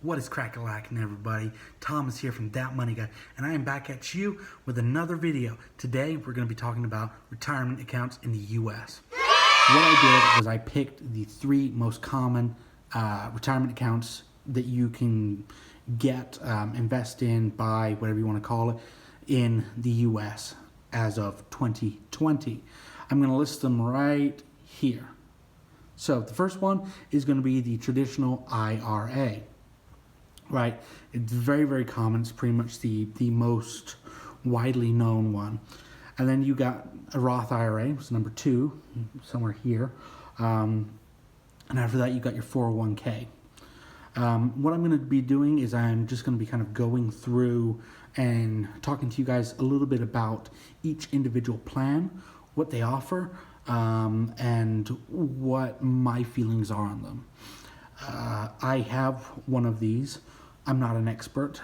What is crack-a-lackin', everybody? Thomas here from That Money Guy, and I am back at you with another video. Today, we're going to be talking about retirement accounts in the U.S. What I did was I picked the three most common retirement accounts that you can get, invest in, buy, whatever you want to call it, in the U.S. as of 2020. I'm going to list them right here. So the first one is going to be the traditional IRA. Right, it's very, very common. It's pretty much the most widely known one. And then you got a Roth IRA, which is number 2, somewhere here. And after that, you got your 401k. What I'm going to be doing is I'm just going to be kind of going through and talking to you guys a little bit about each individual plan, what they offer, and what my feelings are on them. I have one of these. I'm not an expert.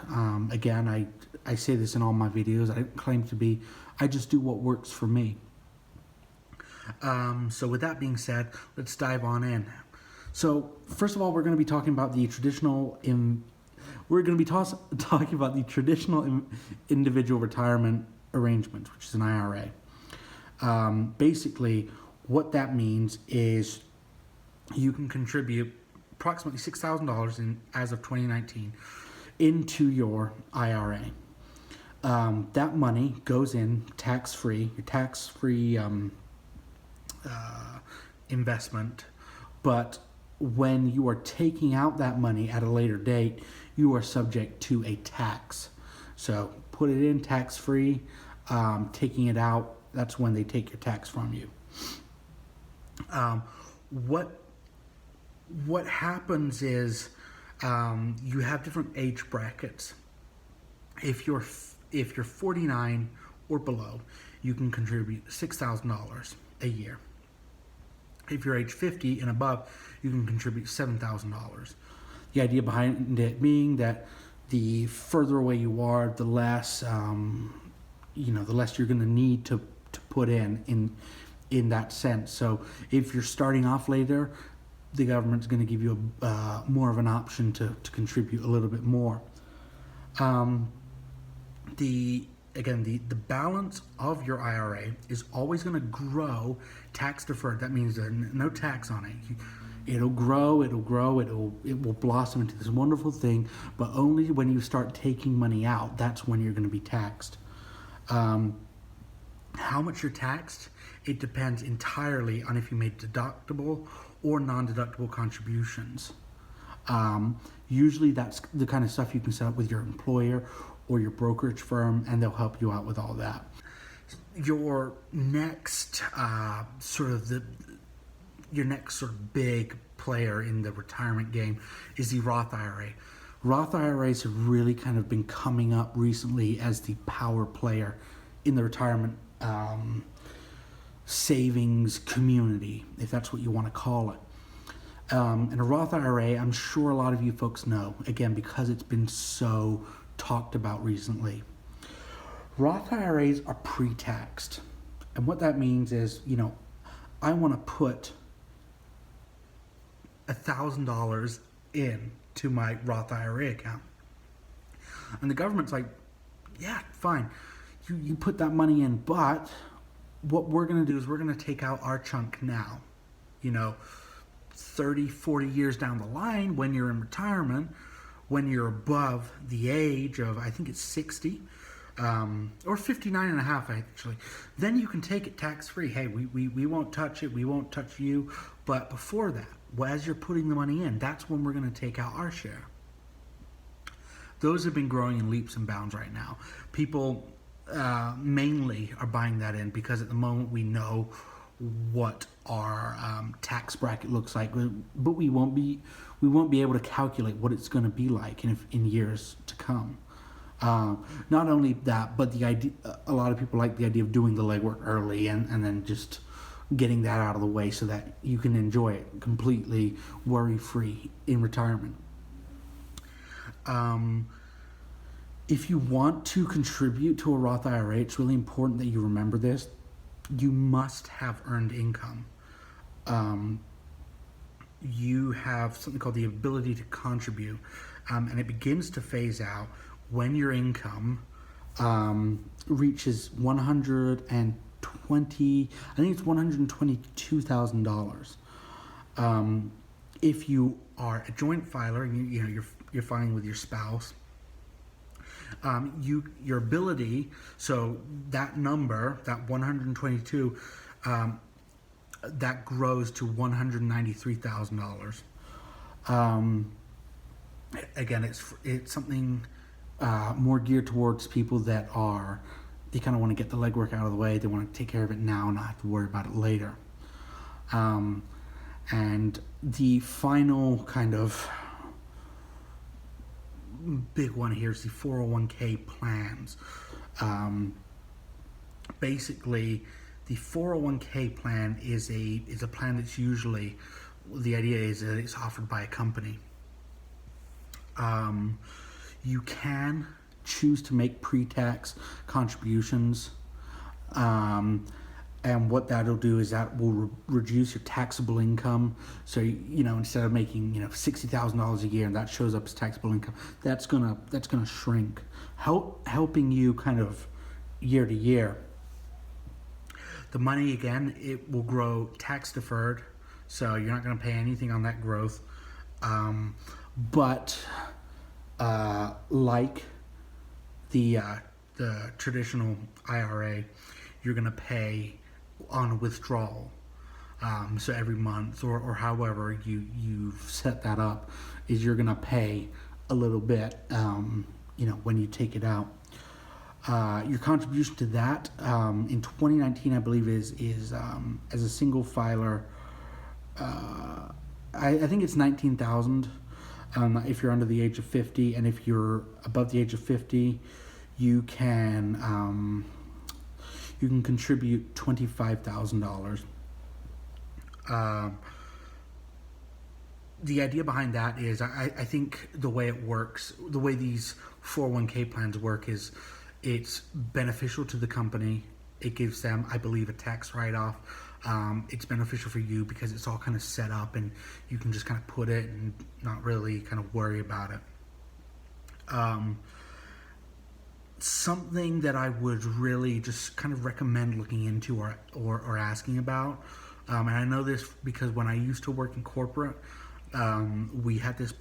Again, I say this in all my videos. I don't claim to be. I just do what works for me. So with that being said, let's dive on in. So first of all, we're going to be talking about the traditional. We're going to be talking about the traditional individual retirement arrangement, which is an IRA. Basically, what that means is you can contribute approximately $6,000 as of 2019 into your IRA. That money goes in tax-free, your tax-free investment, but when you are taking out that money at a later date, you are subject to a tax. So put it in tax-free, taking it out, that's when they take your tax from you. What happens is you have different age brackets. If you're 49 or below, you can contribute $6,000 a year. If you're age 50 and above, you can contribute $7,000. The idea behind it being that the further away you are, the less the less you're going to need to put in that sense. So if you're starting off later, the government's going to give you more of an option to contribute a little bit more. The balance of your IRA is always going to grow tax deferred. That means there's no tax on it. It'll grow, it will blossom into this wonderful thing, but only when you start taking money out, that's when you're going to be taxed. How much you're taxed, it depends entirely on if you made deductible or non-deductible contributions. Usually that's the kind of stuff you can set up with your employer or your brokerage firm, and they'll help you out with all that. Your next sort of big player in the retirement game is the Roth IRA. Roth IRAs have really kind of been coming up recently as the power player in the retirement savings community, if that's what you want to call it. And a Roth IRA, I'm sure a lot of you folks know, again, because it's been so talked about recently. Roth IRAs are pre-taxed. And what that means is, I want to put $1,000 into my Roth IRA account. And the government's like, yeah, fine. You put that money in, but what we're going to do is we're going to take out our chunk now. 30, 40 years down the line, when you're in retirement, when you're above the age of, I think it's 60, or 59 and a half actually, then you can take it tax-free. Hey, we won't touch it, we won't touch you. But before that, as you're putting the money in, that's when we're going to take out our share. Those have been growing in leaps and bounds right now. People mainly are buying that in because at the moment we know what our tax bracket looks like, but we won't be able to calculate what it's going to be like in years to come. Not only that, but the idea, a lot of people like the idea of doing the legwork early and then just getting that out of the way so that you can enjoy it completely worry-free in retirement. If you want to contribute to a Roth IRA, it's really important that you remember this. You must have earned income. you have something called the ability to contribute, and it begins to phase out when your income reaches 120. I think it's $122,000. If you are a joint filer and you're filing with your spouse, your ability, so that number, that 122, that grows to $193,000. Again, it's something more geared towards people that they kind of want to get the legwork out of the way. They want to take care of it now and not have to worry about it later. And the final kind of big one here is the 401k plans. Basically, the 401k plan is a plan that's usually, the idea is that it's offered by a company. You can choose to make pre-tax contributions, and what that'll do is that will reduce your taxable income. So instead of making $60,000 a year and that shows up as taxable income, that's gonna shrink, helping you kind of year to year. The money, again, it will grow tax deferred, so you're not going to pay anything on that growth. But like the traditional IRA, you're going to pay on withdrawal. So every month or however you've set that up, is you're going to pay a little bit, when you take it out. Your contribution to that in 2019, I believe, is as a single filer, I think it's $19,000 if you're under the age of 50, and if you're above the age of 50, you can contribute $25,000. The idea behind that is, I think the way it works, the way these 401k plans work, is it's beneficial to the company. It gives them, I believe, a tax write-off. It's beneficial for you because it's all kind of set up and you can just kind of put it and not really kind of worry about it. Something that I would really just kind of recommend looking into or asking about, and I know this because when I used to work in corporate, we had this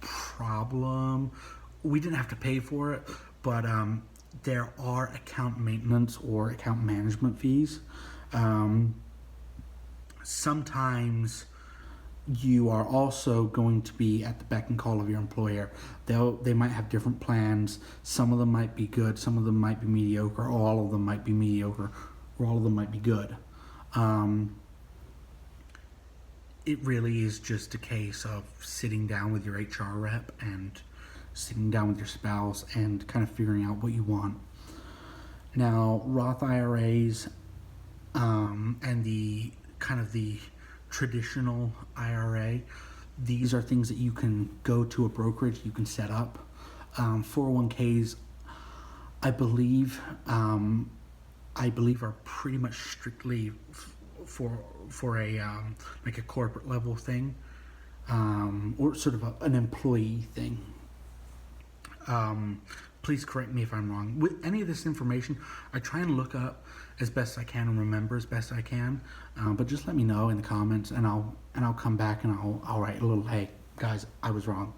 problem. We didn't have to pay for it, but there are account maintenance or account management fees. Sometimes you are also going to be at the beck and call of your employer. They might have different plans. Some of them might be good, some of them might be mediocre, or all of them might be mediocre, or all of them might be good. It really is just a case of sitting down with your HR rep and sitting down with your spouse and kind of figuring out what you want. Now, Roth IRAs and the kind of the traditional IRA, these are things that you can go to a brokerage, you can set up. 401ks, I believe are pretty much strictly for a like a corporate level thing, or sort of an employee thing. Please correct me if I'm wrong. With any of this information, I try and look up as best I can and remember as best I can. But just let me know in the comments, and I'll come back and I'll write a little, hey guys, I was wrong.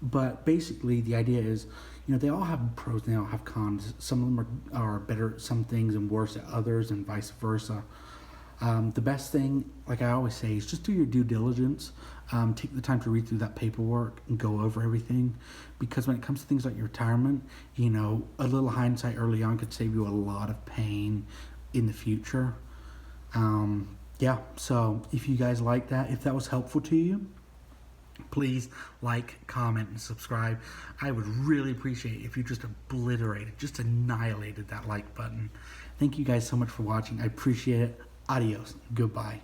But basically, the idea is, they all have pros and they all have cons. Some of them are better at some things and worse at others, and vice versa. The best thing, like I always say, is just do your due diligence. Take the time to read through that paperwork and go over everything, because when it comes to things like your retirement, a little hindsight early on could save you a lot of pain in the future. So if you guys like that, if that was helpful to you, please like, comment, and subscribe. I would really appreciate it if you just annihilated that like button. Thank you guys so much for watching. I appreciate it. Adios. Goodbye.